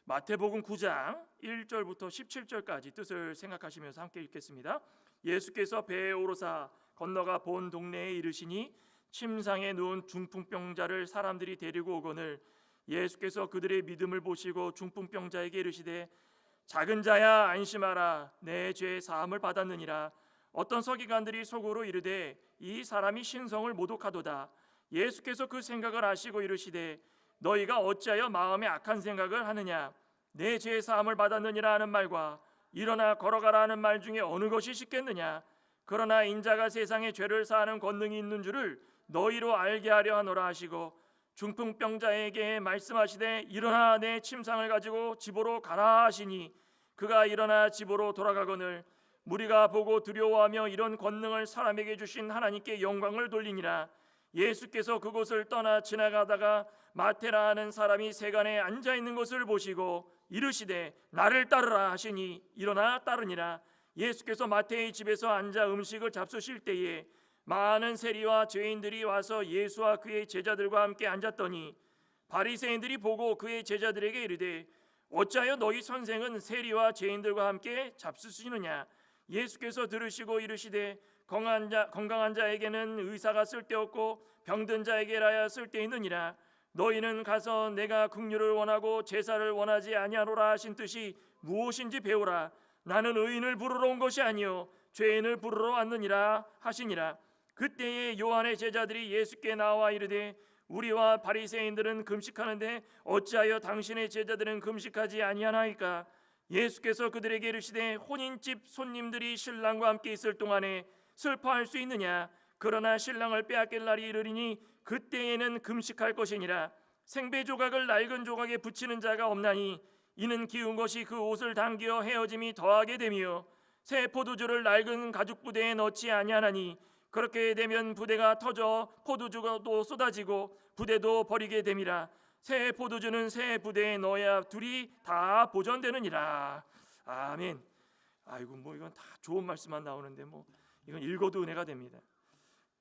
마태복음 9장 1절부터 17절까지 뜻을 생각하시면서 함께 읽겠습니다. 예수께서 배에 오르사 건너가 본 동네에 이르시니 침상에 누운 중풍병자를 사람들이 데리고 오거늘 예수께서 그들의 믿음을 보시고 중풍병자에게 이르시되 작은 자야 안심하라 내 죄 사함을 받았느니라. 어떤 서기관들이 속으로 이르되 이 사람이 신성을 모독하도다. 예수께서 그 생각을 아시고 이르시되 너희가 어찌하여 마음에 악한 생각을 하느냐. 내 죄 사함을 받았느니라 하는 말과 일어나 걸어가라 하는 말 중에 어느 것이 쉽겠느냐. 그러나 인자가 세상에 죄를 사하는 권능이 있는 줄을 너희로 알게 하려 하노라 하시고 중풍병자에게 말씀하시되 일어나 내 침상을 가지고 집으로 가라 하시니 그가 일어나 집으로 돌아가거늘 무리가 보고 두려워하며 이런 권능을 사람에게 주신 하나님께 영광을 돌리니라. 예수께서 그곳을 떠나 지나가다가 마테라 하는 사람이 세간에 앉아 있는 것을 보시고 이르시되 나를 따르라 하시니 일어나 따르니라. 예수께서 마태의 집에서 앉아 음식을 잡수실 때에 많은 세리와 죄인들이 와서 예수와 그의 제자들과 함께 앉았더니 바리새인들이 보고 그의 제자들에게 이르되 어찌하여 너희 선생은 세리와 죄인들과 함께 잡수시느냐. 예수께서 들으시고 이르시되 건강한 자에게는 의사가 쓸데없고 병든 자에게라야 쓸데있느니라. 너희는 가서 내가 긍휼을 원하고 제사를 원하지 아니하노라 하신 뜻이 무엇인지 배우라. 나는 의인을 부르러 온 것이 아니요 죄인을 부르러 왔느니라 하시니라. 그때에 요한의 제자들이 예수께 나와 이르되 우리와 바리새인들은 금식하는데 어찌하여 당신의 제자들은 금식하지 아니하나이까. 예수께서 그들에게 이르시되 혼인집 손님들이 신랑과 함께 있을 동안에 슬퍼할 수 있느냐. 그러나 신랑을 빼앗길 날이 이르리니 그때에는 금식할 것이니라. 생배 조각을 낡은 조각에 붙이는 자가 없나니 이는 기운 것이 그 옷을 당겨 헤어짐이 더하게 되며 새 포도주를 낡은 가죽 부대에 넣지 아니하나니 그렇게 되면 부대가 터져 포도주가 또 쏟아지고 부대도 버리게 됨이라. 새 포도주는 새 부대에 넣어야 둘이 다 보존되느니라. 아멘. 아이고 뭐 이건 다 좋은 말씀만 나오는데 뭐 이건 읽어도 은혜가 됩니다.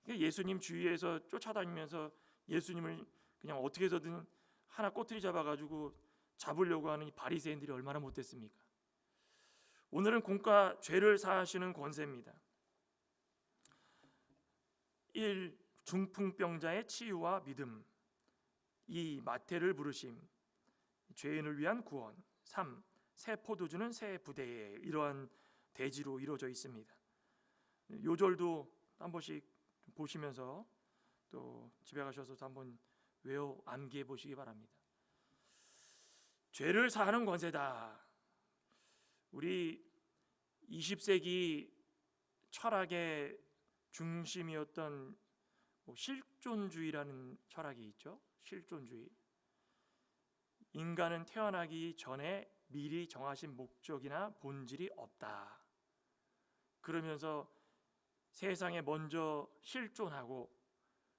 예수님 주위에서 쫓아다니면서 예수님을 그냥 어떻게 해서든 하나 꼬투리 잡아가지고 잡으려고 하는 이 바리새인들이 얼마나 못됐습니까? 오늘은 공과 죄를 사하시는 권세입니다. 1. 중풍병자의 치유와 믿음. 2. 마태를 부르심, 죄인을 위한 구원. 3. 새 포도주는 새 부대에. 이러한 대지로 이루어져 있습니다. 요절도 한 번씩 보시면서 또 집에 가셔서 한번 외워 암기해 보시기 바랍니다. 죄를 사하는 권세다. 우리 20세기 철학의 중심이었던 실존주의라는 철학이 있죠. 실존주의. 인간은 태어나기 전에 미리 정하신 목적이나 본질이 없다. 그러면서 세상에 먼저 실존하고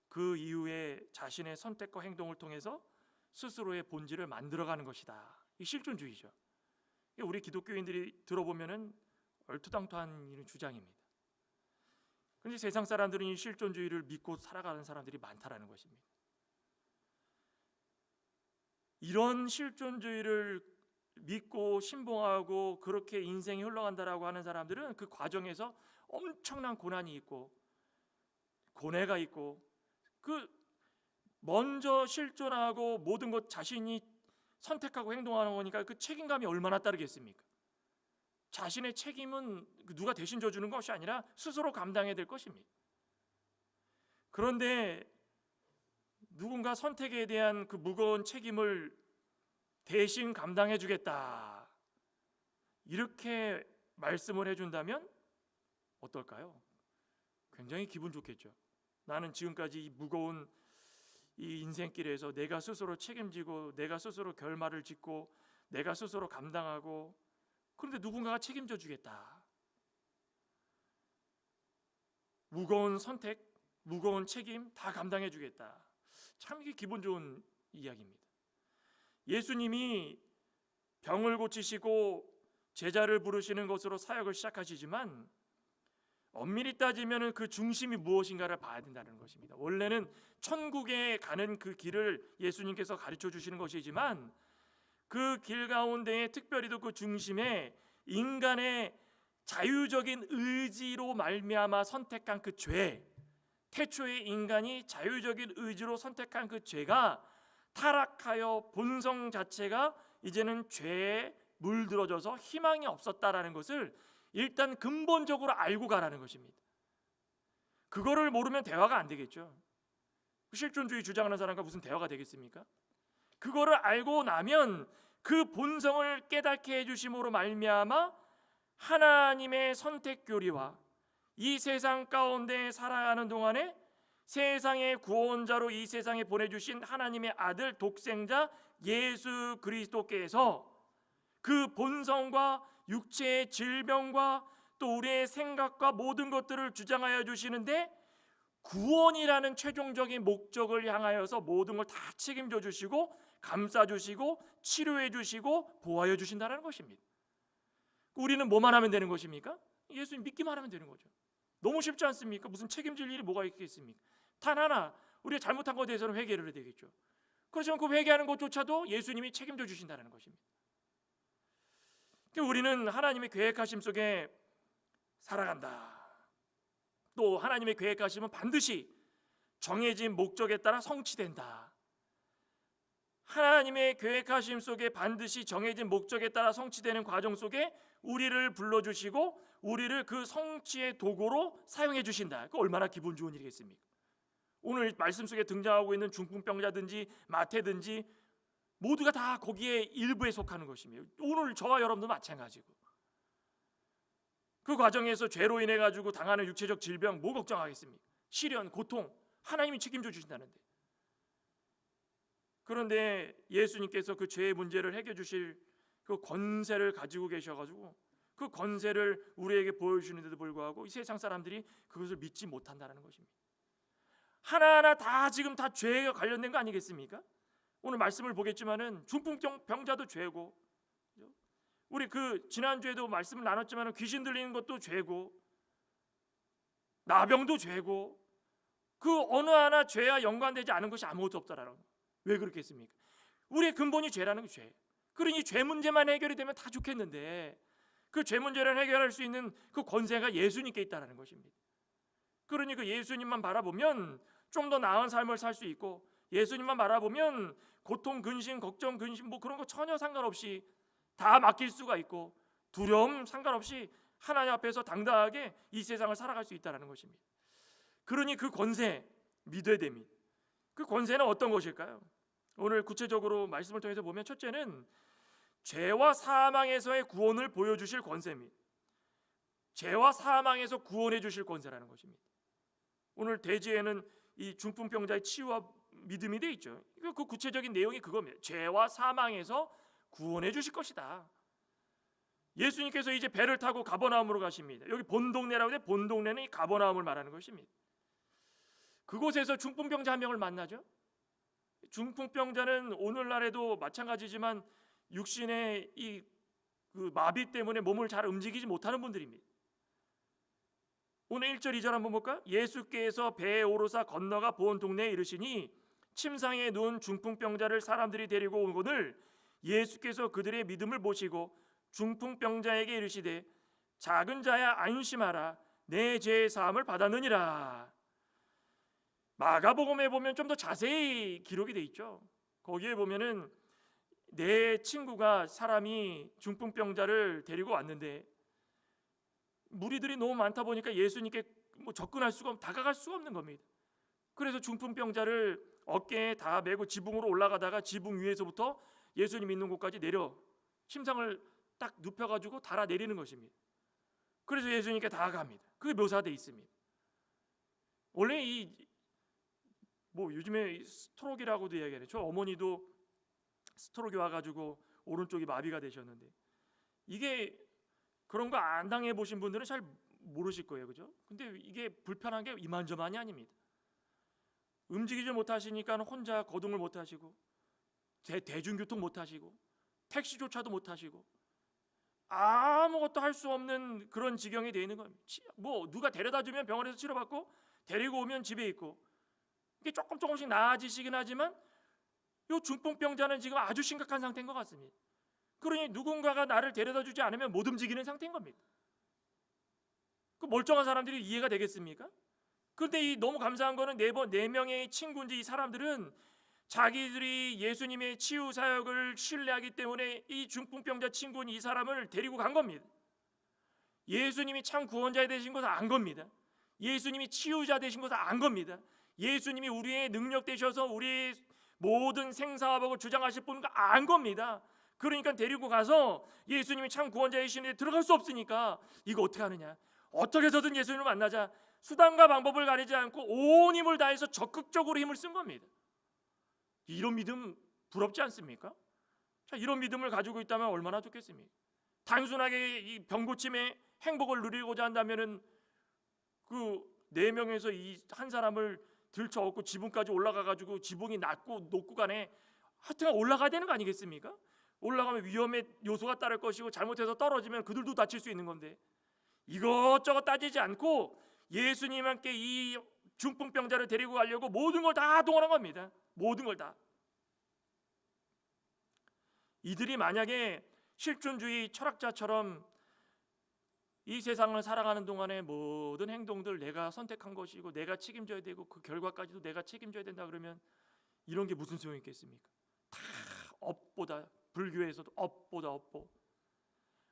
그 이후에 자신의 선택과 행동을 통해서 스스로의 본질을 만들어가는 것이다. 이 실존주의죠. 우리 기독교인들이 들어보면은 얼토당토한 이런 주장입니다. 그런데 세상 사람들은 이 실존주의를 믿고 살아가는 사람들이 많다라는 것입니다. 이런 실존주의를 믿고 신봉하고 그렇게 인생이 흘러간다라고 하는 사람들은 그 과정에서 엄청난 고난이 있고 고뇌가 있고 그 먼저 실존하고 모든 것 자신이 선택하고 행동하는 거니까 그 책임감이 얼마나 따르겠습니까? 자신의 책임은 누가 대신 져주는 것이 아니라 스스로 감당해야 될 것입니다. 그런데 누군가 선택에 대한 그 무거운 책임을 대신 감당해 주겠다 이렇게 말씀을 해준다면 어떨까요? 굉장히 기분 좋겠죠. 나는 지금까지 이 무거운 이 인생길에서 내가 스스로 책임지고 내가 스스로 결말을 짓고 내가 스스로 감당하고, 그런데 누군가가 책임져 주겠다. 무거운 선택, 무거운 책임 다 감당해 주겠다. 참 이게 기분 좋은 이야기입니다. 예수님이 병을 고치시고 제자를 부르시는 것으로 사역을 시작하시지만 엄밀히 따지면 그 중심이 무엇인가를 봐야 된다는 것입니다. 원래는 천국에 가는 그 길을 예수님께서 가르쳐 주시는 것이지만 그 길 가운데에 특별히도 그 중심에 인간의 자유적인 의지로 말미암아 선택한 그 죄, 태초의 인간이 자유적인 의지로 선택한 그 죄가 타락하여 본성 자체가 이제는 죄에 물들어져서 희망이 없었다라는 것을 일단 근본적으로 알고 가라는 것입니다. 그거를 모르면 대화가 안 되겠죠. 실존주의 주장하는 사람과 무슨 대화가 되겠습니까? 그거를 알고 나면 그 본성을 깨닫게 해주심으로 말미암아 하나님의 선택 교리와 이 세상 가운데 살아가는 동안에 세상의 구원자로 이 세상에 보내주신 하나님의 아들 독생자 예수 그리스도께서 그 본성과 육체의 질병과 또 우리의 생각과 모든 것들을 주장하여 주시는데 구원이라는 최종적인 목적을 향하여서 모든 걸 다 책임져 주시고 감싸 주시고 치료해 주시고 보호하여 주신다는 것입니다. 우리는 뭐만 하면 되는 것입니까? 예수님 믿기만 하면 되는 거죠. 너무 쉽지 않습니까? 무슨 책임질 일이 뭐가 있겠습니까? 단 하나 우리가 잘못한 것에 대해서는 회개를 해야 되겠죠. 그렇지만 그 회개하는 것조차도 예수님이 책임져 주신다는 것입니다. 우리는 하나님의 계획하심 속에 살아간다. 또 하나님의 계획하심은 반드시 정해진 목적에 따라 성취된다. 하나님의 계획하심 속에 반드시 정해진 목적에 따라 성취되는 과정 속에 우리를 불러주시고 우리를 그 성취의 도구로 사용해 주신다. 그 얼마나 기분 좋은 일이겠습니까? 오늘 말씀 속에 등장하고 있는 중풍병자든지 마태든지 모두가 다 거기에 일부에 속하는 것입니다. 오늘 저와 여러분도 마찬가지고 그 과정에서 죄로 인해 가지고 당하는 육체적 질병 뭐 걱정하겠습니까? 시련, 고통 하나님이 책임져 주신다는데. 그런데 예수님께서 그 죄의 문제를 해결해 주실 그 권세를 가지고 계셔가지고 그 권세를 우리에게 보여주시는데도 불구하고 이 세상 사람들이 그것을 믿지 못한다는 것입니다. 하나하나 다 지금 다 죄에 관련된 거 아니겠습니까? 오늘 말씀을 보겠지만은 중풍병자도 죄고, 우리 그 지난주에도 말씀을 나눴지만은 귀신 들리는 것도 죄고, 나병도 죄고, 그 어느 하나 죄와 연관되지 않은 것이 아무것도 없다라는 거. 왜 그렇겠습니까? 우리의 근본이 죄라는 게 죄. 그러니 죄 문제만 해결이 되면 다 좋겠는데 그 죄 문제를 해결할 수 있는 그 권세가 예수님께 있다라는 것입니다. 그러니 그 예수님만 바라보면 좀 더 나은 삶을 살 수 있고, 예수님만 바라보면 고통, 근심, 걱정, 근심 뭐 그런 거 전혀 상관없이 다 맡길 수가 있고 두려움 상관없이 하나님 앞에서 당당하게 이 세상을 살아갈 수 있다는 것입니다. 그러니 그 권세 믿어야 됩니다. 그 권세는 어떤 것일까요? 오늘 구체적으로 말씀을 통해서 보면 첫째는 죄와 사망에서의 구원을 보여주실 권세입니다. 죄와 사망에서 구원해 주실 권세라는 것입니다. 오늘 대지에는 이 중풍병자의 치유와 믿음이 돼 있죠. 그 구체적인 내용이 그겁니다. 죄와 사망에서 구원해 주실 것이다. 예수님께서 이제 배를 타고 가버나움으로 가십니다. 여기 본동네라고 해서 본동네는 이 가버나움을 말하는 것입니다. 그곳에서 중풍병자 한 명을 만나죠. 중풍병자는 오늘날에도 마찬가지지만 육신의 이 그 마비 때문에 몸을 잘 움직이지 못하는 분들입니다. 오늘 1절 2절 한번 볼까요? 예수께서 배에 오르사 건너가 본 동네에 이르시니 침상에 누운 중풍병자를 사람들이 데리고 오거늘 예수께서 그들의 믿음을 보시고 중풍병자에게 이르시되 작은 자야 안심하라 내 죄의 사함을 받았느니라. 마가복음에 보면 좀 더 자세히 기록이 돼 있죠. 거기에 보면은 내 친구가 사람이 중풍병자를 데리고 왔는데 무리들이 너무 많다 보니까 예수님께 뭐 접근할 수가 다가갈 수가 없는 겁니다. 그래서 중풍병자를 어깨에 다 메고 지붕으로 올라가다가 지붕 위에서부터 예수님 있는 곳까지 내려 침상을 딱 눕혀가지고 달아 내리는 것입니다. 그래서 예수님께 다가갑니다. 그게 묘사되어 있습니다. 원래 이 뭐 요즘에 스트로크라고도 이야기하네요. 저 어머니도 스트로크 와가지고 오른쪽이 마비가 되셨는데 이게 그런 거 안 당해 보신 분들은 잘 모르실 거예요, 그죠? 근데 이게 불편한 게 이만저만이 아닙니다. 움직이지 못하시니까 혼자 거동을 못하시고 대중교통 못하시고 택시조차도 못하시고 아무것도 할 수 없는 그런 지경이 되어 있는 겁니다. 뭐 누가 데려다주면 병원에서 치료받고 데리고 오면 집에 있고 이게 조금씩 나아지시긴 하지만 이 중풍병자는 지금 아주 심각한 상태인 것 같습니다. 그러니 누군가가 나를 데려다 주지 않으면 못 움직이는 상태인 겁니다. 그 멀쩡한 사람들이 이해가 되겠습니까? 그런데 이 너무 감사한 거는 네 명의 친구인지 이 사람들은 자기들이 예수님의 치유 사역을 신뢰하기 때문에 이 중풍병자 친구인 이 사람을 데리고 간 겁니다. 예수님이 참 구원자 되신 것을 안 겁니다. 예수님이 치유자 되신 것을 안 겁니다. 예수님이 우리의 능력 되셔서 우리의 모든 생사화복을 주장하실 분인 거 안 겁니다. 그러니까 데리고 가서 예수님이 참 구원자이신데 들어갈 수 없으니까 이거 어떻게 하느냐, 어떻게 해서든 예수님을 만나자, 수단과 방법을 가리지 않고 온 힘을 다해서 적극적으로 힘을 쓴 겁니다. 이런 믿음 부럽지 않습니까? 자, 이런 믿음을 가지고 있다면 얼마나 좋겠습니까? 단순하게 이 병고침의 행복을 누리고자 한다면은 그 네 명에서 이 한 사람을 들쳐업고 지붕까지 올라가 가지고 지붕이 낮고 높고 간에 하여튼 올라가야 되는 거 아니겠습니까? 올라가면 위험의 요소가 따를 것이고 잘못해서 떨어지면 그들도 다칠 수 있는 건데 이것저것 따지지 않고 예수님 함께 이 중풍병자를 데리고 가려고 모든 걸 다 동원한 겁니다. 모든 걸 다. 이들이 만약에 실존주의 철학자처럼 이 세상을 살아가는 동안에 모든 행동들 내가 선택한 것이고 내가 책임져야 되고 그 결과까지도 내가 책임져야 된다 그러면 이런 게 무슨 소용이 있겠습니까? 다 업보다, 불교에서도 업보다 업보,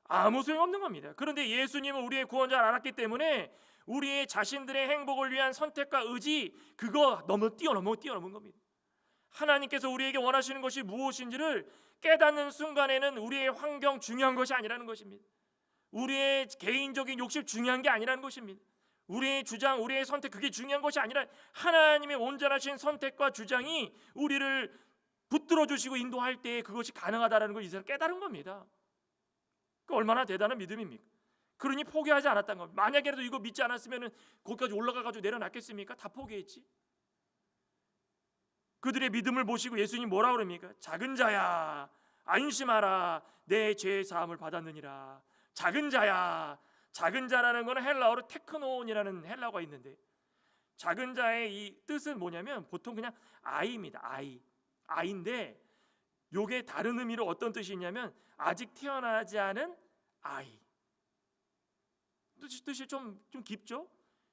아무 소용없는 겁니다. 그런데 예수님은 우리의 구원자를 알았기 때문에 우리의 자신들의 행복을 위한 선택과 의지, 그거 너무 뛰어넘은 겁니다. 하나님께서 우리에게 원하시는 것이 무엇인지를 깨닫는 순간에는 우리의 환경 중요한 것이 아니라는 것입니다. 우리의 개인적인 욕심 중요한 게 아니라는 것입니다. 우리의 주장, 우리의 선택, 그게 중요한 것이 아니라 하나님의 온전하신 선택과 주장이 우리를 붙들어 주시고 인도할 때 그것이 가능하다는 걸 이제는 깨달은 겁니다. 그 얼마나 대단한 믿음입니까? 그러니 포기하지 않았다는 겁니다. 만약에라도 이거 믿지 않았으면 거기까지 올라가가지고 내려놨겠습니까? 다 포기했지. 그들의 믿음을 보시고 예수님 뭐라 그럽니까? 작은 자야 안심하라, 내 죄 사함을 받았느니라. 작은 자야, 작은 자라는 것은 헬라어로 테크논이라는 헬라어가 있는데 작은 자의 이 뜻은 뭐냐면 보통 그냥 아이입니다. 아이인데 요게 다른 의미로 어떤 뜻이 있냐면 아직 태어나지 않은 아이. 뜻이 좀 깊죠?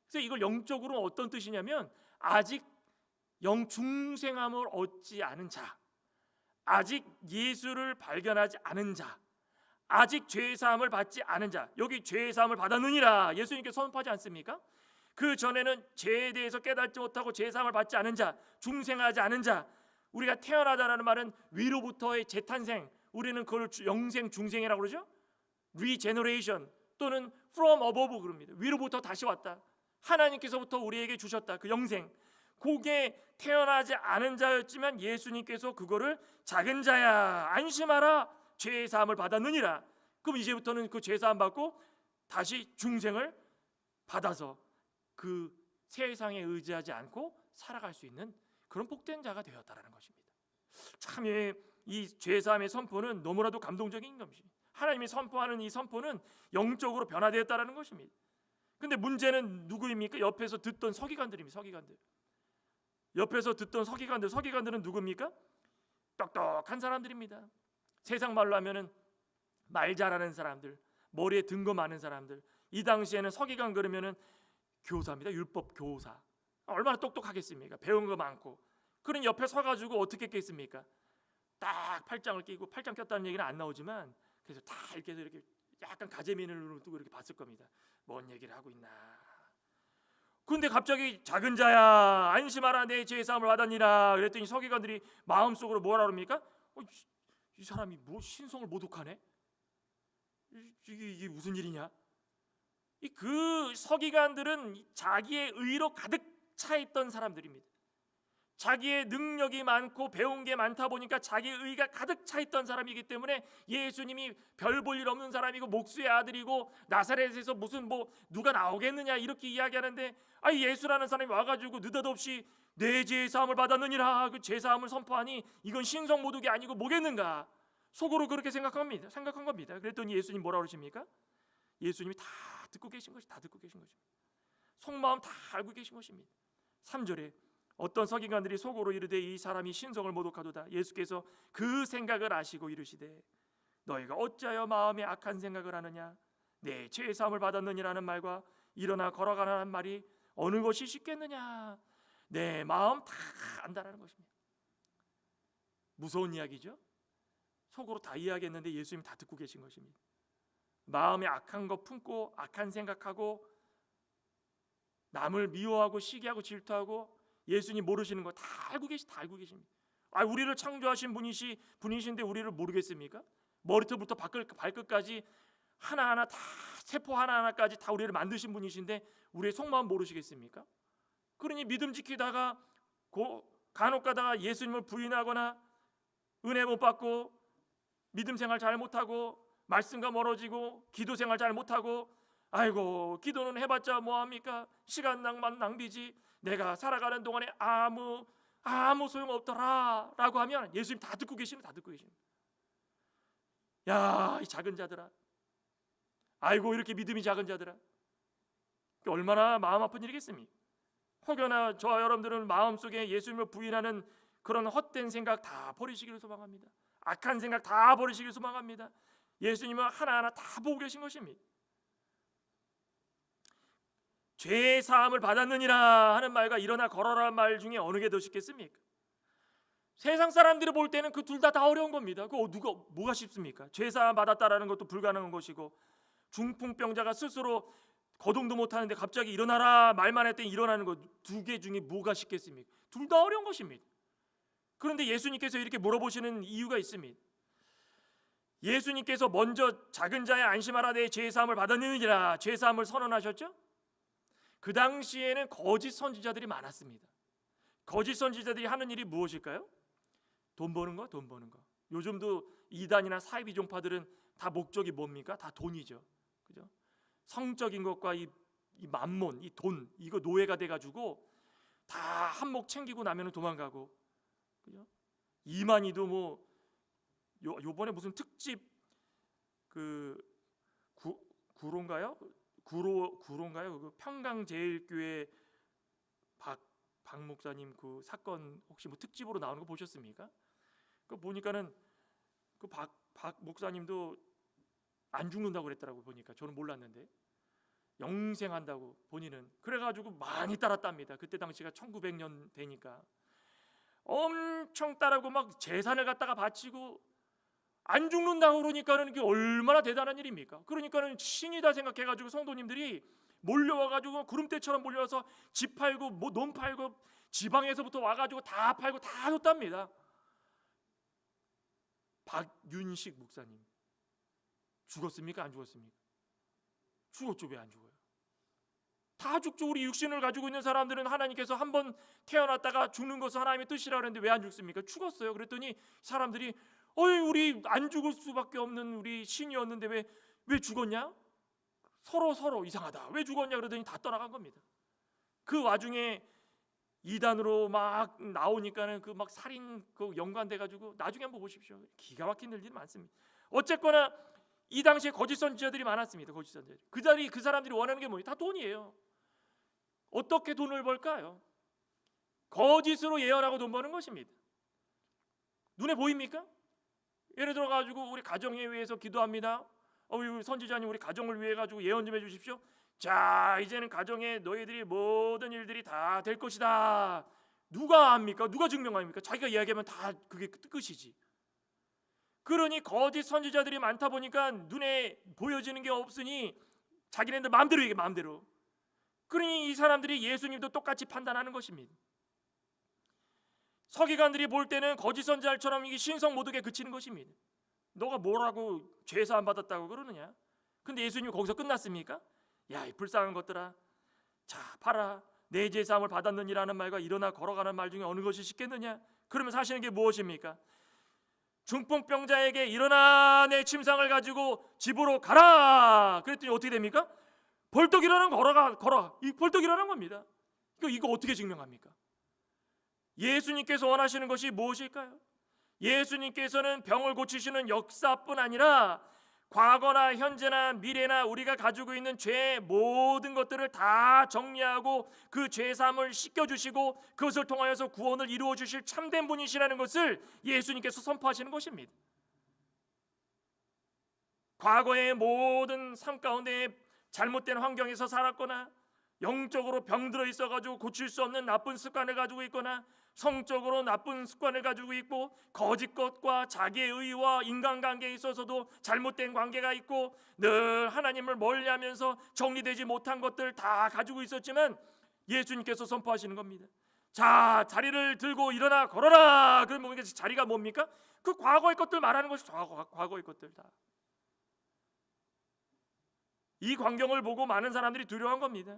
그래서 이걸 영적으로 어떤 뜻이냐면 아직 영중생함을 얻지 않은 자, 아직 예수를 발견하지 않은 자, 아직 죄사함을 받지 않은 자. 여기 죄사함을 받았느니라 예수님께 선포하지 않습니까? 그 전에는 죄에 대해서 깨닫지 못하고 죄사함을 받지 않은 자, 중생하지 않은 자. 우리가 태어나다라는 말은 위로부터의 재탄생, 우리는 그걸 영생 중생이라고 그러죠. regeneration 또는 from above 그럽니다. 위로부터 다시 왔다, 하나님께서부터 우리에게 주셨다, 그 영생. 그게 태어나지 않은 자였지만 예수님께서 그거를 작은 자야 안심하라, 죄의 사함을 받았느니라. 그럼 이제부터는 그 죄 사함 받고 다시 중생을 받아서 그 세상에 의지하지 않고 살아갈 수 있는 그런 복된 자가 되었다라는 것입니다. 참 이 죄 사함의 선포는 너무나도 감동적인 것입니다. 하나님이 선포하는 이 선포는 영적으로 변화되었다라는 것입니다. 근데 문제는 누구입니까? 옆에서 듣던 서기관들입니다. 서기관들. 옆에서 듣던 서기관들. 서기관들은 누굽니까? 똑똑한 사람들입니다. 세상 말로 하면은 말 잘하는 사람들, 머리에 든 거 많은 사람들. 이 당시에는 서기관 그러면은 교사입니다. 율법 교사. 얼마나 똑똑하겠습니까? 배운 거 많고. 그런 옆에 서가지고 어떻게 했겠습니까? 딱 팔짱을 끼고, 팔짱 꼈다는 얘기는 안 나오지만 그래서 다 이렇게 해서 이렇게 약간 가재미를 두고 이렇게 봤을 겁니다. 뭔 얘기를 하고 있나. 근데 갑자기 작은 자야 안심하라, 내 죄 사함을 받았니라 그랬더니 서기관들이 마음속으로 뭐라 그럽니까? 이 사람이 뭐 신성을 모독하네? 이게 무슨 일이냐? 그 서기관들은 자기의 의로 가득 차 있던 사람들입니다. 자기의 능력이 많고 배운 게 많다 보니까 자기의 의가 가득 차 있던 사람이기 때문에 예수님이 별 볼 일 없는 사람이고 목수의 아들이고 나사렛에서 무슨 뭐 누가 나오겠느냐 이렇게 이야기하는데, 예수라는 사람이 와가지고 느닷없이 내 죄 사함을 받았느니라 그 죄 사함을 선포하니 이건 신성 모독이 아니고 뭐겠는가? 속으로 그렇게 생각한 겁니다. 그랬더니 예수님 뭐라 그러십니까? 예수님이 다 듣고 계신 것이, 다 듣고 계신 것입니다. 속마음 다 알고 계신 것입니다. 3절에 어떤 서기관들이 속으로 이르되 이 사람이 신성을 모독하도다. 예수께서 그 생각을 아시고 이르시되 너희가 어찌하여 마음에 악한 생각을 하느냐? 내 죄 사함을 받았느니라는 말과 일어나 걸어가라는 말이 어느 것이 쉽겠느냐? 내 마음 다 안다라는 것입니다. 무서운 이야기죠. 속으로 다 이야기했는데 예수님이 다 듣고 계신 것입니다. 마음에 악한 거 품고 악한 생각하고 남을 미워하고 시기하고 질투하고 예수님 모르시는 거 다 알고 계십니다. 우리를 창조하신 분이신데 우리를 모르겠습니까? 머리부터 발끝까지 하나하나 다 세포 하나하나까지 다 우리를 만드신 분이신데 우리의 속마음 모르시겠습니까? 그러니 믿음 지키다가 간혹 가다가 예수님을 부인하거나 은혜 못 받고 믿음 생활 잘 못하고 말씀과 멀어지고 기도 생활 잘 못하고 아이고 기도는 해봤자 뭐합니까? 시간 낭비지. 내가 살아가는 동안에 아무 소용없더라 라고 하면 예수님 다 듣고 계십니다. 야, 이 작은 자들아, 아이고 이렇게 믿음이 작은 자들아, 얼마나 마음 아픈 일이겠습니까? 혹여나 저와 여러분들은 마음속에 예수님을 부인하는 그런 헛된 생각 다 버리시기를 소망합니다. 악한 생각 다 버리시기를 소망합니다. 예수님은 하나하나 다 보고 계신 것입니다. 죄 사함을 받았느니라 하는 말과 일어나 걸어라 말 중에 어느 게 더 쉽겠습니까? 세상 사람들이 볼 때는 그 둘 다 어려운 겁니다. 뭐가 쉽습니까? 죄 사함 받았다라는 것도 불가능한 것이고 중풍병자가 스스로 거동도 못하는데 갑자기 일어나라 말만 했더니 일어나는 것, 두 개 중에 뭐가 쉽겠습니까? 둘 다 어려운 것입니다. 그런데 예수님께서 이렇게 물어보시는 이유가 있습니다. 예수님께서 먼저 작은 자의 안심하라 내 죄사함을 받았느니라 죄사함을 선언하셨죠? 그 당시에는 거짓 선지자들이 많았습니다. 거짓 선지자들이 하는 일이 무엇일까요? 돈 버는 거. 요즘도 이단이나 사이비 종파들은 다 목적이 뭡니까? 다 돈이죠. 그죠? 성적인 것과 이 만몬, 이 돈, 이거 노예가 돼가지고 다 한몫 챙기고 나면은 도망가고, 그죠? 이만희도 요번에 무슨 특집 구로인가요? 그 평강제일교회 박 목사님 그 사건 혹시 특집으로 나오는 거 보셨습니까? 그 보니까는 그 박 목사님도 안 죽는다고 그랬더라고. 보니까 저는 몰랐는데 영생한다고 본인은 그래가지고 많이 따랐답니다. 그때 당시가 1900년 되니까 엄청 따르고 막 재산을 갖다가 바치고 안 죽는다고 그러니까는 이게 얼마나 대단한 일입니까? 그러니까는 신이다 생각해가지고 성도님들이 몰려와가지고 구름대처럼 몰려와서 집 팔고 논 팔고 지방에서부터 와가지고 다 팔고 다 줬답니다. 박윤식 목사님 죽었습니까? 안 죽었습니까? 죽었죠. 왜 안 죽어요? 다 죽죠. 우리 육신을 가지고 있는 사람들은 하나님께서 한번 태어났다가 죽는 것은 하나님의 뜻이라고 그랬는데 왜 안 죽습니까? 죽었어요. 그랬더니 사람들이 우리 안 죽을 수밖에 없는 우리 신이었는데 왜 죽었냐? 서로 이상하다. 왜 죽었냐? 그러더니 다 떠나간 겁니다. 그 와중에 이단으로 막 나오니까는 그 막 살인 연관돼 가지고 나중에 한번 보십시오. 기가 막힌 일들이 많습니다. 어쨌거나 이 당시에 거짓 선지자들이 많았습니다. 거짓 선지자들. 그 사람들이 원하는 게 뭐예요? 다 돈이에요. 어떻게 돈을 벌까요? 거짓으로 예언하고 돈 버는 것입니다. 눈에 보입니까? 예를 들어 가지고 우리 가정에 위해서 기도합니다. 우리 선지자님 우리 가정을 위해 가지고 예언 좀 해주십시오. 자, 이제는 가정에 너희들이 모든 일들이 다 될 것이다. 누가 합니까? 누가 증명합니까? 자기가 이야기하면 다 그게 끝이지. 그러니 거짓 선지자들이 많다 보니까 눈에 보여지는 게 없으니 자기네들 마음대로 얘기해. 마음대로. 그러니 이 사람들이 예수님도 똑같이 판단하는 것입니다. 서기관들이 볼 때는 거짓 선지자처럼 이게 신성 모독에 그치는 것입니다. 너가 뭐라고 죄사함 받았다고 그러느냐? 근데 예수님이 거기서 끝났습니까? 야, 이 불쌍한 것들아, 자 봐라, 내 죄사함을 받았느니라는 말과 일어나 걸어가는 말 중에 어느 것이 쉽겠느냐? 그러면서 하시는 게 무엇입니까? 중풍병자에게 일어나 내 침상을 가지고 집으로 가라. 그랬더니 어떻게 됩니까? 벌떡 일어나는 걸어가. 이 벌떡 일어나는 겁니다. 이거 어떻게 증명합니까? 예수님께서 원하시는 것이 무엇일까요? 예수님께서는 병을 고치시는 역사뿐 아니라 과거나 현재나 미래나 우리가 가지고 있는 죄의 모든 것들을 다 정리하고 그 죄사함을 씻겨주시고 그것을 통하여서 구원을 이루어 주실 참된 분이시라는 것을 예수님께서 선포하시는 것입니다. 과거의 모든 삶 가운데 잘못된 환경에서 살았거나 영적으로 병들어 있어가지고 고칠 수 없는 나쁜 습관을 가지고 있거나 성적으로 나쁜 습관을 가지고 있고 거짓 것과 자기의 의와 인간관계에 있어서도 잘못된 관계가 있고 늘 하나님을 멀리하면서 정리되지 못한 것들 다 가지고 있었지만 예수님께서 선포하시는 겁니다. 자, 자리를 들고 일어나 걸어라. 그러면 자리가 뭡니까? 그 과거의 것들 말하는 것이 과거의 것들 다. 이 광경을 보고 많은 사람들이 두려워한 겁니다.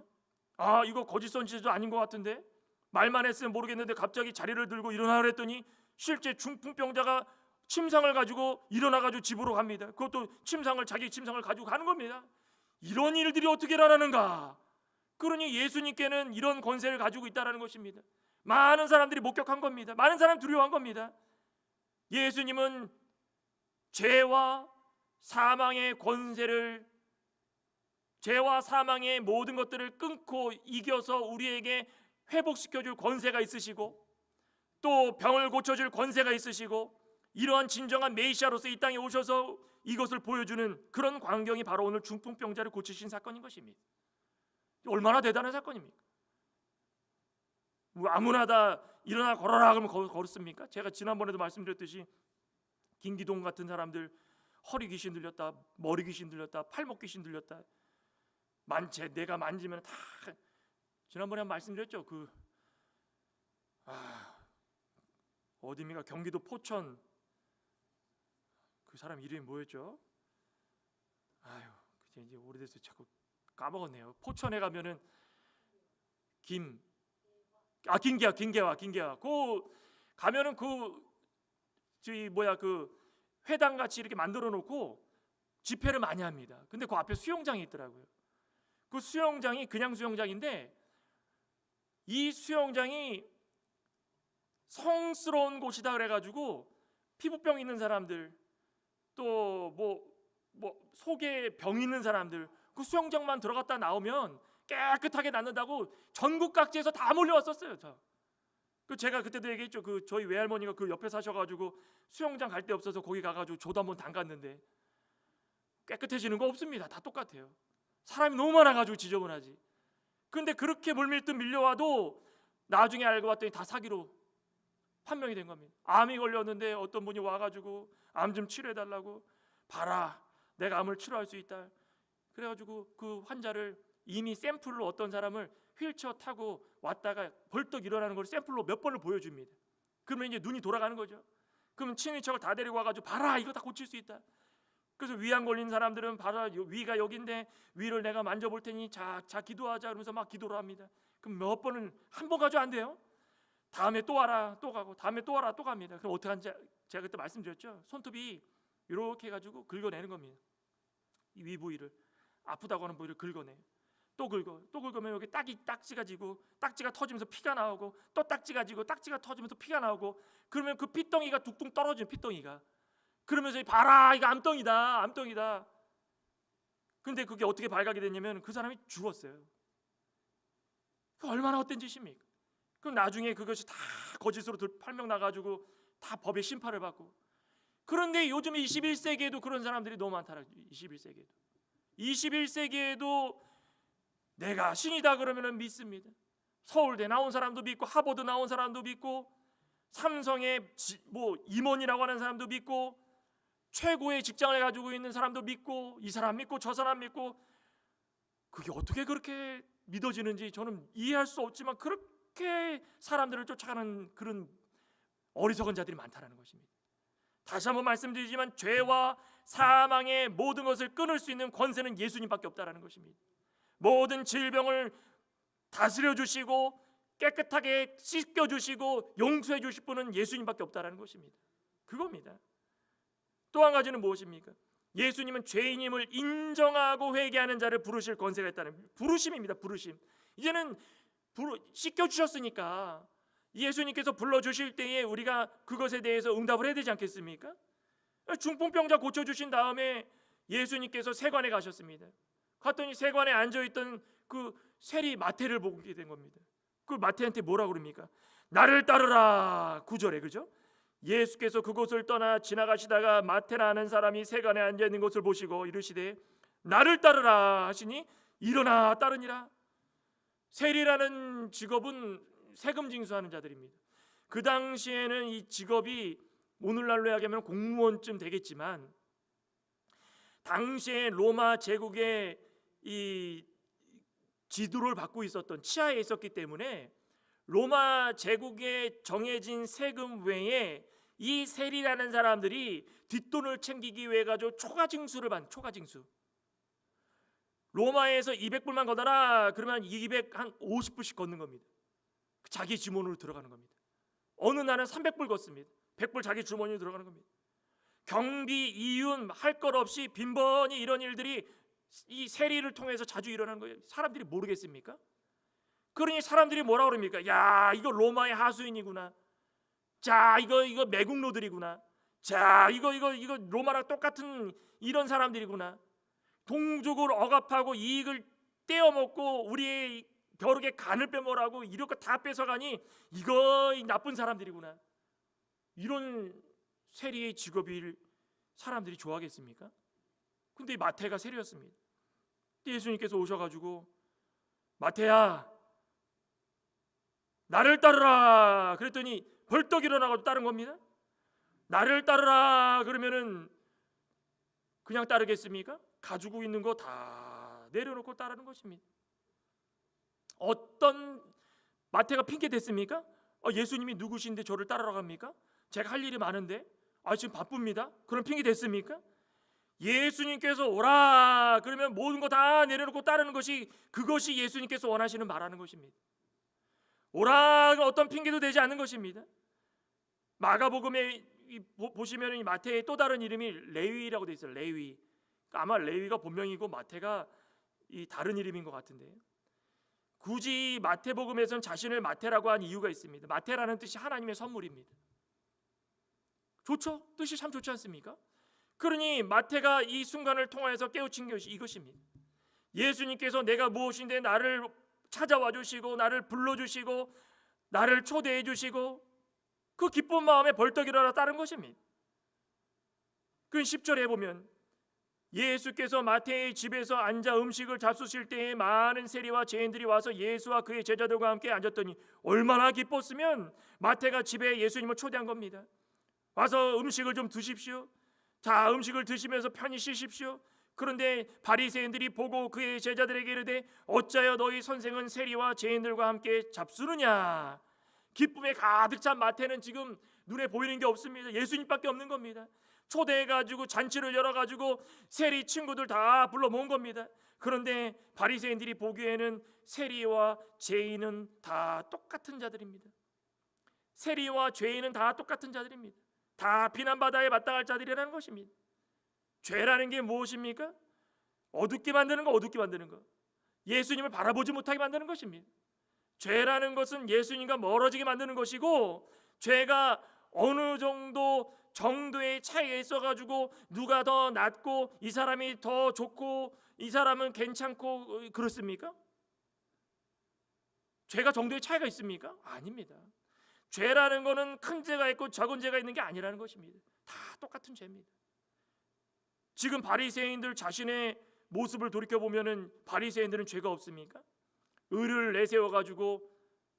아, 이거 거짓 선지자도 아닌 것 같은데, 말만 했으면 모르겠는데 갑자기 자리를 들고 일어나 그랬더니 실제 중풍병자가 침상을 가지고 일어나가지고 집으로 갑니다. 그것도 자기 침상을 가지고 가는 겁니다. 이런 일들이 어떻게 일어나는가? 그러니 예수님께는 이런 권세를 가지고 있다는 것입니다. 많은 사람들이 목격한 겁니다. 많은 사람이 두려워한 겁니다. 예수님은 죄와 사망의 모든 것들을 끊고 이겨서 우리에게 회복시켜줄 권세가 있으시고 또 병을 고쳐줄 권세가 있으시고 이러한 진정한 메시아로서 이 땅에 오셔서 이것을 보여주는 그런 광경이 바로 오늘 중풍병자를 고치신 사건인 것입니다. 얼마나 대단한 사건입니까? 뭐 아무나 다 일어나 걸어라 그러면 걸었습니까? 제가 지난번에도 말씀드렸듯이 김기동 같은 사람들 허리 귀신 들렸다, 머리 귀신 들렸다, 팔목 귀신 들렸다, 내가 만지면 다. 지난번에 말씀드렸죠. 어디입니까? 경기도 포천 그 사람 이름이 뭐였죠? 이제 오래돼서 자꾸 까먹었네요. 포천에 가면은 김계화. 가면은 회당 같이 이렇게 만들어 놓고 집회를 많이 합니다. 근데 그 앞에 수영장이 있더라고요. 그 수영장이 그냥 수영장인데 이 수영장이 성스러운 곳이다 그래가지고 피부병 있는 사람들 또 속에 병 있는 사람들 그 수영장만 들어갔다 나오면 깨끗하게 낫는다고 전국 각지에서 다 몰려왔었어요. 제가 그때도 얘기했죠. 저희 외할머니가 그 옆에 사셔가지고 수영장 갈 데 없어서 거기 가가지고 조도 한번 담갔는데 깨끗해지는 거 없습니다. 다 똑같아요. 사람이 너무 많아가지고 지저분하지. 근데 그렇게 물밀듯 밀려와도 나중에 알고 봤더니 다 사기로 판명이 된 겁니다. 암이 걸렸는데 어떤 분이 와가지고 암 좀 치료해달라고, 봐라 내가 암을 치료할 수 있다. 그래가지고 그 환자를 이미 샘플로 어떤 사람을 휠체어 타고 왔다가 벌떡 일어나는 걸 샘플로 몇 번을 보여줍니다. 그러면 이제 눈이 돌아가는 거죠. 그러면 친인척을 다 데리고 와가지고 봐라 이거 다 고칠 수 있다. 그래서 위암 걸린 사람들은 봐라 위가 여기인데 위를 내가 만져볼 테니 자 기도하자 그러면서 막 기도를 합니다. 그럼 몇 번을 한 번 가지고 안 돼요. 다음에 또 와라 또 가고 다음에 또 와라 또 갑니다. 그럼 어떻게 하는지 제가 그때 말씀드렸죠. 손톱이 이렇게 해가지고 긁어내는 겁니다. 이 위 부위를 아프다고 하는 부위를 긁어내. 또 긁으면 여기 딱지가 지고 딱지가 터지면서 피가 나오고 또 딱지가 지고 딱지가 터지면서 피가 나오고 그러면 그 피덩이가 뚝뚝 떨어지는 피덩이가 그러면서 봐라 이거 암덩이다. 근데 그게 어떻게 발각이 됐냐면 그 사람이 죽었어요. 얼마나 헛된 짓입니까? 그럼 나중에 그것이 다 거짓으로 팔명 나가지고 다 법의 심판을 받고. 그런데 요즘 21세기에도 그런 사람들이 너무 많더라. 21세기에도 내가 신이다 그러면 믿습니다. 서울대 나온 사람도 믿고 하버드 나온 사람도 믿고 삼성의 임원이라고 하는 사람도 믿고 최고의 직장을 가지고 있는 사람도 믿고 이 사람 믿고 저 사람 믿고 그게 어떻게 그렇게 믿어지는지 저는 이해할 수 없지만 그렇게 사람들을 쫓아가는 그런 어리석은 자들이 많다는 것입니다. 다시 한번 말씀드리지만 죄와 사망의 모든 것을 끊을 수 있는 권세는 예수님밖에 없다는 것입니다. 모든 질병을 다스려 주시고 깨끗하게 씻겨 주시고 용서해 주실 분은 예수님밖에 없다는 것입니다. 그겁니다. 또 한 가지는 무엇입니까? 예수님은 죄인임을 인정하고 회개하는 자를 부르실 권세가 있다는 부르심입니다. 부르심. 이제는 씻겨 주셨으니까 예수님께서 불러주실 때에 우리가 그것에 대해서 응답을 해야 되지 않겠습니까? 중풍병자 고쳐주신 다음에 예수님께서 세관에 가셨습니다. 갔더니 세관에 앉아있던 그 세리 마태를 보게 된 겁니다. 그 마태한테 뭐라 그럽니까? 나를 따르라 9절에 그죠? 예수께서 그곳을 떠나 지나가시다가 마태라는 사람이 세간에 앉아 있는 것을 보시고 이르시되 나를 따르라 하시니 일어나 따르니라. 세리라는 직업은 세금 징수하는 자들입니다. 그 당시에는 이 직업이 오늘날로 이야기하면 공무원쯤 되겠지만 당시에 로마 제국의 이 지도를 받고 있었던 치하에 있었기 때문에 로마 제국에 정해진 세금 외에 이 세리라는 사람들이 뒷돈을 챙기기 위해 가지고 초과징수를 받는 초과징수. 로마에서 200불만 걷어라 그러면 250불씩 걷는 겁니다. 자기 주머니로 들어가는 겁니다. 어느 날은 300불 걷습니다. 100불 자기 주머니로 들어가는 겁니다. 경비, 이윤 할 것 없이 빈번히 이런 일들이 이 세리를 통해서 자주 일어나는 거예요. 사람들이 모르겠습니까? 그러니 사람들이 뭐라 그럽니까? 야, 이거 로마의 하수인이구나. 자, 이거 매국노들이구나. 자, 이거 로마랑 똑같은 이런 사람들이구나. 동족을 억압하고 이익을 떼어먹고 우리의 벼룩의 간을 빼먹으라고 이런 거 다 뺏어가니 이거 나쁜 사람들이구나. 이런 세리의 직업을 사람들이 좋아하겠습니까? 근데 마태가 세리였습니다. 예수님께서 오셔가지고 마태야 나를 따르라 그랬더니 벌떡 일어나고 따른 겁니다. 나를 따르라 그러면은 그냥 따르겠습니까? 가지고 있는 거 다 내려놓고 따르는 것입니다. 어떤 마태가 핑계 댔습니까? 예수님이 누구신데 저를 따르러 갑니까? 제가 할 일이 많은데 지금 바쁩니다. 그런 핑계 댔습니까? 예수님께서 오라 그러면 모든 거 다 내려놓고 따르는 것이 그것이 예수님께서 원하시는 말하는 것입니다. 오라 어떤 핑계도 되지 않는 것입니다. 마가복음에 보시면 이 마태의 또 다른 이름이 레위라고 되어 있어요. 레위. 아마 레위가 본명이고 마태가 이 다른 이름인 것 같은데요. 굳이 마태복음에서는 자신을 마태라고 한 이유가 있습니다. 마태라는 뜻이 하나님의 선물입니다. 좋죠? 뜻이 참 좋지 않습니까? 그러니 마태가 이 순간을 통해서 깨우친 것이 이것입니다. 예수님께서 내가 무엇인데 나를 찾아와 주시고 나를 불러주시고 나를 초대해 주시고 그 기쁜 마음에 벌떡 일어나 따른 것입니다. 그 10절에 보면 예수께서 마태의 집에서 앉아 음식을 잡수실 때에 많은 세리와 죄인들이 와서 예수와 그의 제자들과 함께 앉았더니 얼마나 기뻤으면 마태가 집에 예수님을 초대한 겁니다. 와서 음식을 좀 드십시오. 자, 음식을 드시면서 편히 쉬십시오. 그런데 바리새인들이 보고 그의 제자들에게 이르되 어찌하여 너희 선생은 세리와 죄인들과 함께 잡수느냐. 기쁨에 가득 찬 마태는 지금 눈에 보이는 게 없습니다. 예수님밖에 없는 겁니다. 초대해가지고 잔치를 열어가지고 세리 친구들 다 불러 모은 겁니다. 그런데 바리새인들이 보기에는 세리와 죄인은 다 똑같은 자들입니다. 세리와 죄인은 다 똑같은 자들입니다. 다 비난받아야 마땅할 자들이라는 것입니다. 죄라는 게 무엇입니까? 어둡게 만드는 거, 어둡게 만드는 거. 예수님을 바라보지 못하게 만드는 것입니다. 죄라는 것은 예수님과 멀어지게 만드는 것이고, 죄가 어느 정도의 차이가 있어가지고 누가 더 낫고 이 사람이 더 좋고 이 사람은 괜찮고 그렇습니까? 죄가 정도의 차이가 있습니까? 아닙니다. 죄라는 것은 큰 죄가 있고 적은 죄가 있는 게 아니라는 것입니다. 다 똑같은 죄입니다. 지금 바리새인들 자신의 모습을 돌이켜보면 바리새인들은 죄가 없습니까? 의를 내세워가지고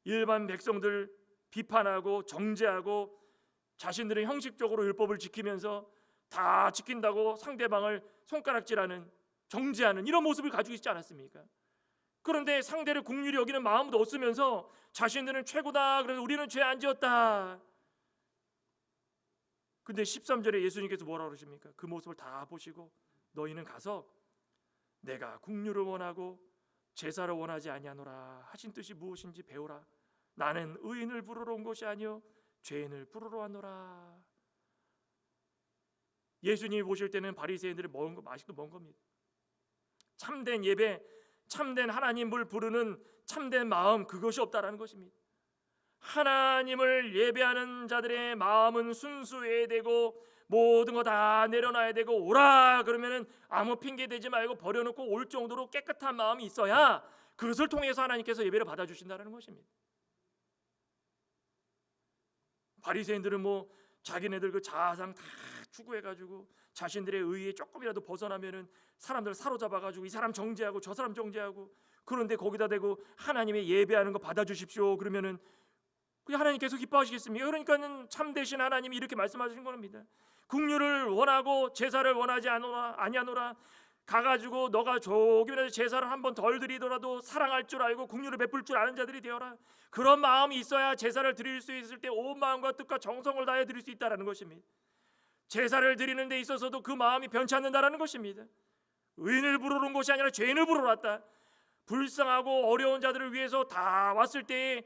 일반 백성들 비판하고 정죄하고 자신들은 형식적으로 율법을 지키면서 다 지킨다고 상대방을 손가락질하는 정죄하는 이런 모습을 가지고 있지 않았습니까? 그런데 상대를 긍휼히 여기는 마음도 없으면서 자신들은 최고다. 그래서 우리는 죄 안 지었다. 근데 13절에 예수님께서 뭐라고 그러십니까? 그 모습을 다 보시고 너희는 가서 내가 긍휼을 원하고 제사를 원하지 아니하노라 하신 뜻이 무엇인지 배우라. 나는 의인을 부르러 온 것이 아니요 죄인을 부르러 왔노라. 예수님이 보실 때는 바리새인들이 먹은 거 아직도 먹은 겁니다. 참된 예배, 참된 하나님을 부르는 참된 마음, 그것이 없다라는 것입니다. 하나님을 예배하는 자들의 마음은 순수해야 되고 모든 거 다 내려놔야 되고 오라 그러면은 아무 핑계 대지 말고 버려놓고 올 정도로 깨끗한 마음이 있어야 그것을 통해서 하나님께서 예배를 받아주신다는 것입니다. 바리새인들은 자기네들 그 자아상 다 추구해가지고 자신들의 의에 조금이라도 벗어나면은 사람들 사로잡아가지고 이 사람 정죄하고 저 사람 정죄하고, 그런데 거기다 대고 하나님의 예배하는 거 받아주십시오 그러면은 그 하나님께서 기뻐하시겠습니까? 그러니까는 참되신 하나님이 이렇게 말씀하시는 겁니다. 국류를 원하고 제사를 원하지 아니하노라. 가가지고 너가 조금이라도 제사를 한 번 덜 드리더라도 사랑할 줄 알고 국류를 베풀 줄 아는 자들이 되어라. 그런 마음이 있어야 제사를 드릴 수 있을 때 온 마음과 뜻과 정성을 다해 드릴 수 있다라는 것입니다. 제사를 드리는 데 있어서도 그 마음이 변치 않는다라는 것입니다. 의인을 부르러 온 것이 아니라 죄인을 부르러 왔다. 불쌍하고 어려운 자들을 위해서 다 왔을 때에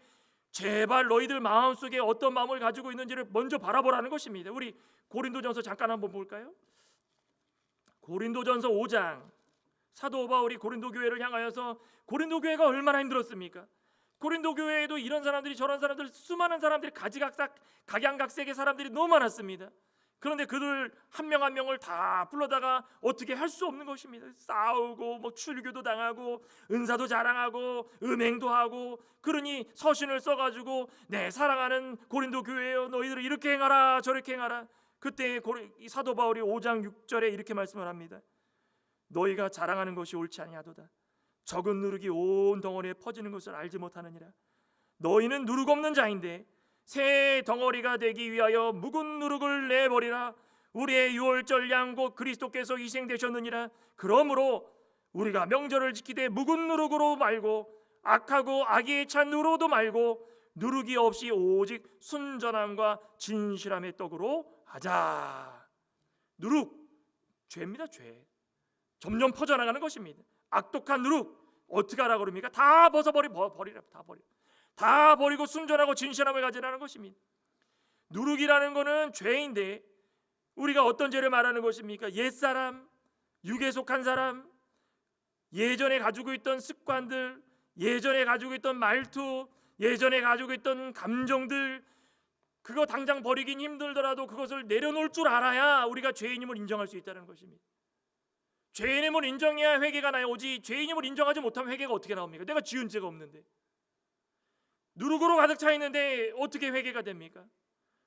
제발 너희들 마음속에 어떤 마음을 가지고 있는지를 먼저 바라보라는 것입니다. 우리 고린도전서 잠깐 한번 볼까요? 고린도전서 5장, 사도 바울이 고린도 교회를 향하여서, 고린도 교회가 얼마나 힘들었습니까? 고린도 교회에도 이런 사람들이 저런 사람들, 수많은 사람들이 각양각색의 사람들이 너무 많았습니다. 그런데 그들 한 명 한 명을 다 불러다가 어떻게 할 수 없는 것입니다. 싸우고 뭐 출교도 당하고 은사도 자랑하고 음행도 하고, 그러니 서신을 써가지고 내 사랑하는 고린도 교회여, 너희들은 이렇게 행하라 저렇게 행하라. 그때 사도 바울이 5장 6절에 이렇게 말씀을 합니다. 너희가 자랑하는 것이 옳지 아니하도다. 적은 누룩이 온 덩어리에 퍼지는 것을 알지 못하느니라. 너희는 누룩 없는 자인데 새 덩어리가 되기 위하여 묵은 누룩을 내버리라. 우리의 유월절 양 곧 그리스도께서 희생되셨느니라. 그러므로 우리가 명절을 지키되 묵은 누룩으로 말고 악하고 악에 찬 누룩도 말고 누룩이 없이 오직 순전함과 진실함의 떡으로 하자. 누룩, 죄입니다. 죄. 점점 퍼져나가는 것입니다. 악독한 누룩 어떻게 하라 그럽니까? 다 버리라. 다 버리고 순전하고 진실함을 가지라는 것입니다. 누룩이라는 것은 죄인데, 우리가 어떤 죄를 말하는 것입니까? 옛사람, 육에 속한 사람, 예전에 가지고 있던 습관들, 예전에 가지고 있던 말투, 예전에 가지고 있던 감정들, 그거 당장 버리긴 힘들더라도 그것을 내려놓을 줄 알아야 우리가 죄인임을 인정할 수 있다는 것입니다. 죄인임을 인정해야 회개가 나오지, 죄인임을 인정하지 못하면 회개가 어떻게 나옵니까? 내가 지은 죄가 없는데, 누룩으로 가득 차 있는데 어떻게 회개가 됩니까?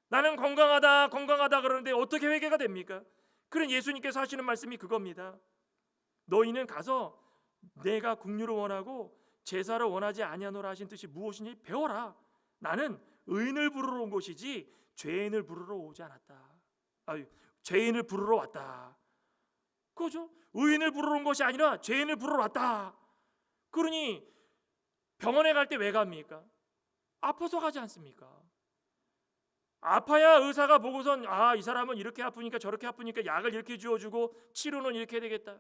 나는 건강하다 그러는데 어떻게 회개가 됩니까? 그런 예수님께서 하시는 말씀이 그겁니다. 너희는 가서 내가 국류를 원하고 제사를 원하지 아니하노라 하신 뜻이 무엇인지 배워라. 나는 의인을 부르러 온 것이지 죄인을 부르러 오지 않았다. 죄인을 부르러 왔다. 그죠? 의인을 부르러 온 것이 아니라 죄인을 부르러 왔다. 그러니 병원에 갈 때 왜 갑니까? 아파서 가지 않습니까? 아파야 의사가 보고선 이 사람은 이렇게 아프니까 저렇게 아프니까 약을 이렇게 주어주고 치료는 이렇게 해야 되겠다.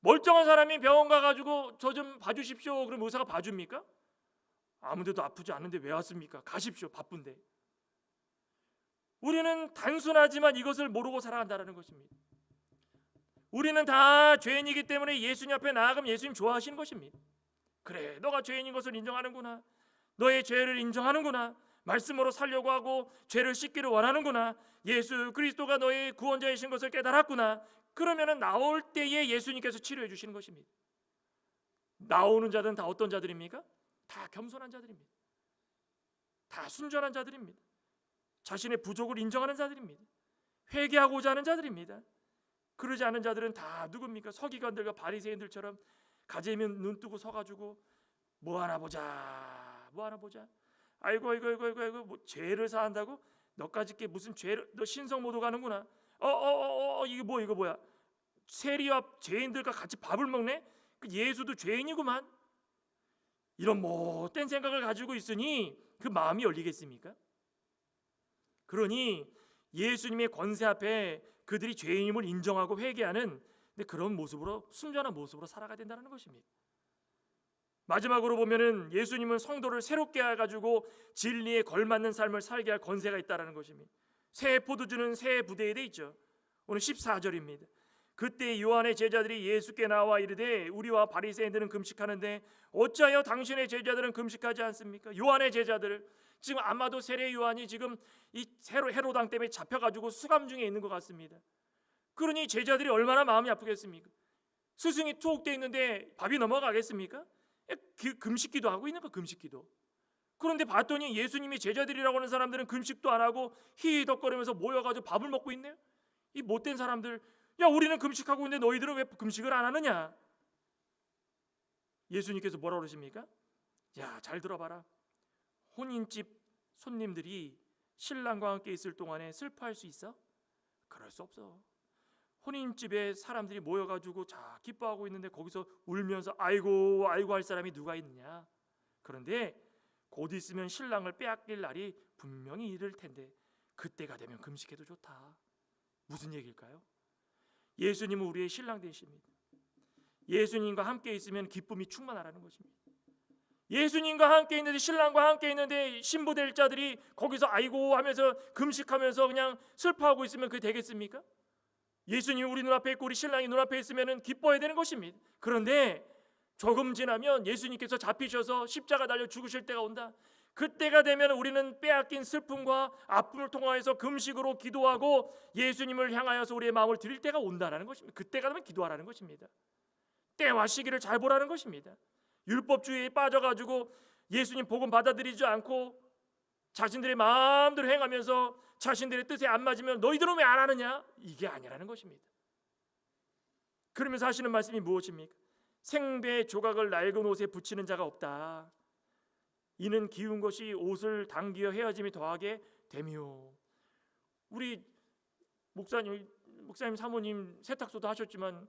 멀쩡한 사람이 병원 가가지고 저 좀 봐주십시오. 그럼 의사가 봐줍니까? 아무데도 아프지 않은데 왜 왔습니까? 가십시오. 바쁜데. 우리는 단순하지만 이것을 모르고 살아간다는 것입니다. 우리는 다 죄인이기 때문에 예수님 앞에 나아가면 예수님 좋아하시는 것입니다. 그래, 너가 죄인인 것을 인정하는구나. 너의 죄를 인정하는구나. 말씀으로 살려고 하고 죄를 씻기를 원하는구나. 예수 그리스도가 너의 구원자이신 것을 깨달았구나. 그러면은 나올 때에 예수님께서 치료해 주시는 것입니다. 나오는 자들은 다 어떤 자들입니까? 다 겸손한 자들입니다. 다 순전한 자들입니다. 자신의 부족을 인정하는 자들입니다. 회개하고자 하는 자들입니다. 그러지 않은 자들은 다 누굽니까? 서기관들과 바리새인들처럼 가재면 눈 뜨고 서가지고 뭐 하나 보자. 아이고 뭐 죄를 사한다고? 너까지 게 무슨 죄를, 너 신성모도 가는구나. 이거 뭐야? 세리와 죄인들과 같이 밥을 먹네? 예수도 죄인이구만. 이런 못된 생각을 가지고 있으니 그 마음이 열리겠습니까? 그러니 예수님의 권세 앞에 그들이 죄인임을 인정하고 회개하는 그런 모습으로, 순전한 모습으로 살아가야 된다는 것입니다. 마지막으로 보면은 예수님은 성도를 새롭게 해가지고 진리에 걸맞는 삶을 살게 할 권세가 있다는 것입니다. 새 포도주는 새 부대에 돼 있죠. 오늘 14절입니다. 그때 요한의 제자들이 예수께 나와 이르되 우리와 바리새인들은 금식하는데 어찌하여 당신의 제자들은 금식하지 않습니까? 요한의 제자들, 지금 아마도 세례 요한이 지금 이 헤롯 왕 때문에 잡혀가지고 수감 중에 있는 것 같습니다. 그러니 제자들이 얼마나 마음이 아프겠습니까? 스승이 투옥되어 있는데 밥이 넘어가겠습니까? 금식기도 하고 있는 거, 금식기도. 그런데 봤더니 예수님이 제자들이라고 하는 사람들은 금식도 안 하고 히히덕거리면서 모여가지고 밥을 먹고 있네요. 이 못된 사람들, 야 우리는 금식하고 있는데 너희들은 왜 금식을 안 하느냐? 예수님께서 뭐라고 그러십니까? 야, 잘 들어봐라. 혼인집 손님들이 신랑과 함께 있을 동안에 슬퍼할 수 있어? 그럴 수 없어. 혼인집에 사람들이 모여가지고 자 기뻐하고 있는데 거기서 울면서 아이고 아이고 할 사람이 누가 있느냐? 그런데 곧 있으면 신랑을 빼앗길 날이 분명히 이를 텐데 그때가 되면 금식해도 좋다. 무슨 얘기일까요? 예수님은 우리의 신랑 되십니다. 예수님과 함께 있으면 기쁨이 충만하라는 것입니다. 예수님과 함께 있는데, 신랑과 함께 있는데 신부 될 자들이 거기서 아이고 하면서 금식하면서 그냥 슬퍼하고 있으면 그게 되겠습니까? 예수님이 우리 눈앞에 있고 우리 신랑이 눈앞에 있으면 기뻐해야 되는 것입니다. 그런데 조금 지나면 예수님께서 잡히셔서 십자가 달려 죽으실 때가 온다. 그때가 되면 우리는 빼앗긴 슬픔과 아픔을 통하여서 금식으로 기도하고 예수님을 향하여서 우리의 마음을 드릴 때가 온다라는 것입니다. 그때가 되면 기도하라는 것입니다. 때와 시기를 잘 보라는 것입니다. 율법주의에 빠져가지고 예수님 복음 받아들이지 않고 자신들의 마음대로 행하면서 자신들의 뜻에 안 맞으면 너희들은 왜 안 하느냐? 이게 아니라는 것입니다. 그러면서 하시는 말씀이 무엇입니까? 생배의 조각을 낡은 옷에 붙이는 자가 없다. 이는 기운 것이 옷을 당기어 헤어짐이 더하게 되며. 우리 목사님 사모님 세탁소도 하셨지만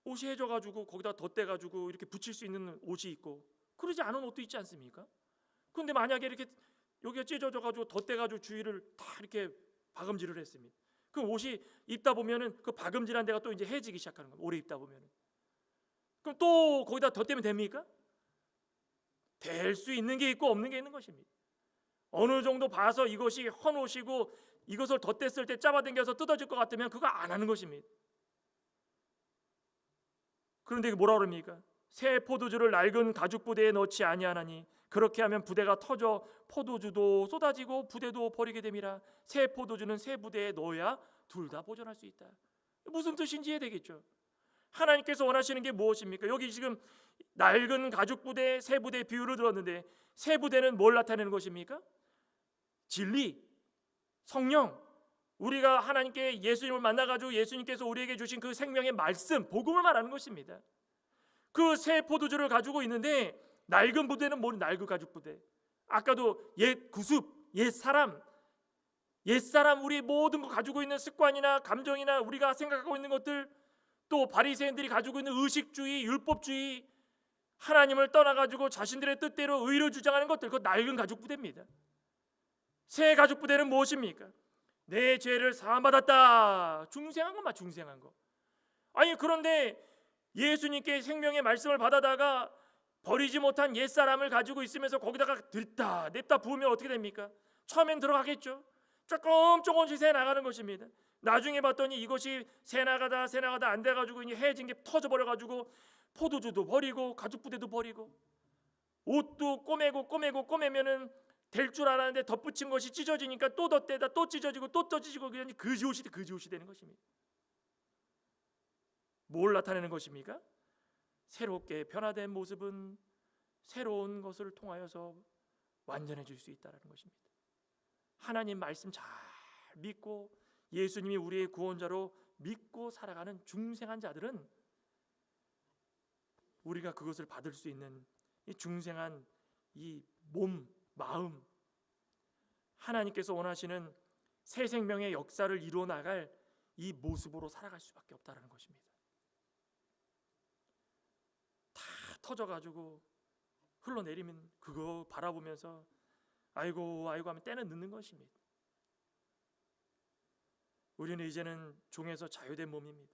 옷이 해져가지고 거기다 덧대가지고 이렇게 붙일 수 있는 옷이 있고 그러지 않은 옷도 있지 않습니까? 그런데 만약에 이렇게 여기가 찢어져가지고 덧대가지고 주위를 다 이렇게 박음질을 했습니다. 그 옷이 입다 보면은 그 박음질한 데가 또 이제 해지기 시작하는 겁니다. 오래 입다 보면은. 그럼 또 거기다 덧대면 됩니까? 될 수 있는 게 있고 없는 게 있는 것입니다. 어느 정도 봐서 이것이 헌옷이고 이것을 덧댔을 때 잡아당겨서 뜯어질 것 같으면 그거 안 하는 것입니다. 그런데 뭐라 그럽니까? 새 포도주를 낡은 가죽 부대에 넣지 아니하나니 그렇게 하면 부대가 터져 포도주도 쏟아지고 부대도 버리게 됨이라. 새 포도주는 새 부대에 넣어야 둘 다 보존할 수 있다. 무슨 뜻인지 이해되겠죠? 하나님께서 원하시는 게 무엇입니까? 여기 지금 낡은 가죽 부대, 새 부대의 비유를 들었는데 새 부대는 뭘 나타내는 것입니까? 진리, 성령. 우리가 하나님께 예수님을 만나가지고 예수님께서 우리에게 주신 그 생명의 말씀, 복음을 말하는 것입니다. 그 새 포도주를 가지고 있는데 낡은 부대는 뭘 낡은 가죽 부대. 아까도 옛 구습, 옛사람 우리 모든 거 가지고 있는 습관이나 감정이나 우리가 생각하고 있는 것들, 또 바리새인들이 가지고 있는 의식주의, 율법주의, 하나님을 떠나가지고 자신들의 뜻대로 의를 주장하는 것들, 그거 낡은 가죽 부대입니다. 새 가죽 부대는 무엇입니까? 내 죄를 사함받았다. 중생한 것만 중생한 거. 아니 그런데 예수님께 생명의 말씀을 받아다가 버리지 못한 옛사람을 가지고 있으면서 거기다가 들다 냅다 부으면 어떻게 됩니까? 처음엔 들어가겠죠. 조금씩 새 나가는 것입니다. 나중에 봤더니 이것이 새 나가다 안 돼가지고 이제 해진 게 터져버려가지고 포도주도 버리고 가죽 부대도 버리고 옷도 꼬매면은 될 줄 알았는데 덧붙인 것이 찢어지니까 또 덧대다 또 찢어지고 또 찢어지고 그냥 그지 옷이 되는 것입니다. 뭘 나타내는 것입니까? 새롭게 변화된 모습은 새로운 것을 통하여서 완전해질 수 있다는 것입니다. 하나님 말씀 잘 믿고 예수님이 우리의 구원자로 믿고 살아가는 중생한 자들은 우리가 그것을 받을 수 있는 이 중생한 이 몸, 마음, 하나님께서 원하시는 새 생명의 역사를 이루어 나갈 이 모습으로 살아갈 수밖에 없다는 것입니다. 다 터져가지고 흘러내리면 그거 바라보면서 아이고 하면 때는 늦는 것입니다. 우리는 이제는 종에서 자유된 몸입니다.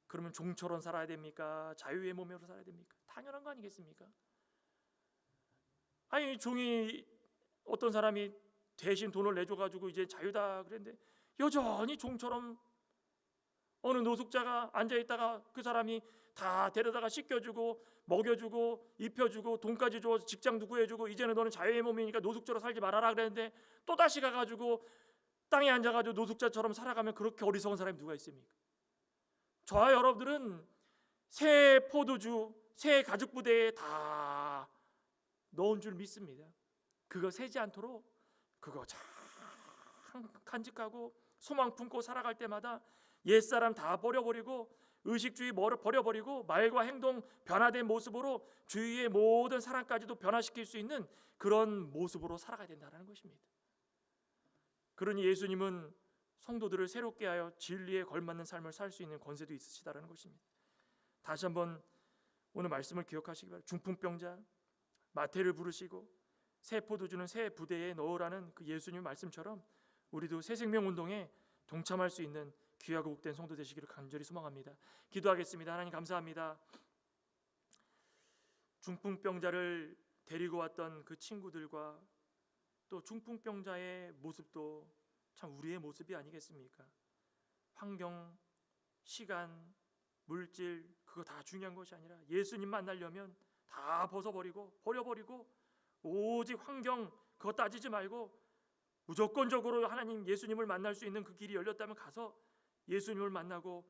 그러면 종처럼 살아야 됩니까? 자유의 몸으로 살아야 됩니까? 당연한 거 아니겠습니까? 아니 종이 어떤 사람이 대신 돈을 내줘가지고 이제 자유다 그랬는데 여전히 종처럼 어느 노숙자가 앉아있다가 그 사람이 다 데려다가 씻겨주고 먹여주고 입혀주고 돈까지 줘서 직장도 구해주고 이제는 너는 자유의 몸이니까 노숙자로 살지 말아라 그랬는데 또다시 가가지고 땅에 앉아가지고 노숙자처럼 살아가면 그렇게 어리석은 사람이 누가 있습니까? 저와 여러분들은 새 포도주, 새 가죽 부대에 다 넣은 줄 믿습니다. 그거 새지 않도록 그거 참 간직하고 소망 품고 살아갈 때마다 옛사람 다 버려버리고 의식주의 버려버리고 말과 행동 변화된 모습으로 주위의 모든 사람까지도 변화시킬 수 있는 그런 모습으로 살아가야 된다는 것입니다. 그러니 예수님은 성도들을 새롭게 하여 진리에 걸맞는 삶을 살 수 있는 권세도 있으시다는 것입니다. 다시 한번 오늘 말씀을 기억하시기 바랍니다. 중풍병자 마태를 부르시고 새 포도주는 새 부대에 넣으라는 그 예수님 말씀처럼 우리도 새 생명 운동에 동참할 수 있는 귀하고 복된 성도 되시기를 간절히 소망합니다. 기도하겠습니다. 하나님 감사합니다. 중풍병자를 데리고 왔던 그 친구들과 또 중풍병자의 모습도 참 우리의 모습이 아니겠습니까? 환경, 시간, 물질 그거 다 중요한 것이 아니라 예수님 만나려면 다 벗어버리고 버려버리고 오직 환경 그거 따지지 말고 무조건적으로 하나님 예수님을 만날 수 있는 그 길이 열렸다면 가서 예수님을 만나고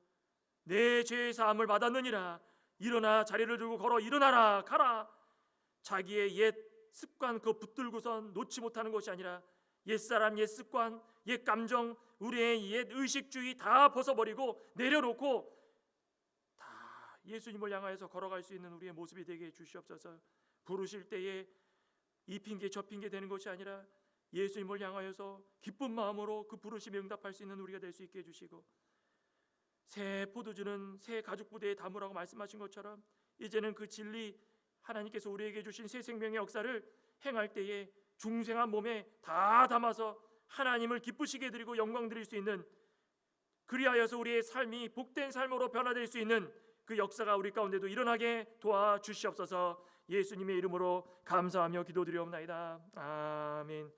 내 죄의 사함을 받았느니라 일어나 자리를 들고 걸어 일어나라 가라. 자기의 옛 습관 그거 붙들고선 놓지 못하는 것이 아니라 옛사람 옛 습관 옛 감정 우리의 옛 의식주의 다 벗어버리고 내려놓고 다 예수님을 향하여서 걸어갈 수 있는 우리의 모습이 되게 해주시옵소서. 부르실 때에 이 핑계 저 핑계 되는 것이 아니라 예수님을 향하여서 기쁜 마음으로 그 부르심에 응답할 수 있는 우리가 될 수 있게 해주시고 새 포도주는 새 가죽 부대에 담으라고 말씀하신 것처럼 이제는 그 진리 하나님께서 우리에게 주신 새 생명의 역사를 행할 때에 중생한 몸에 다 담아서 하나님을 기쁘시게 드리고 영광 드릴 수 있는 그리하여서 우리의 삶이 복된 삶으로 변화될 수 있는 그 역사가 우리 가운데도 일어나게 도와주시옵소서. 예수님의 이름으로 감사하며 기도드리옵나이다. 아멘.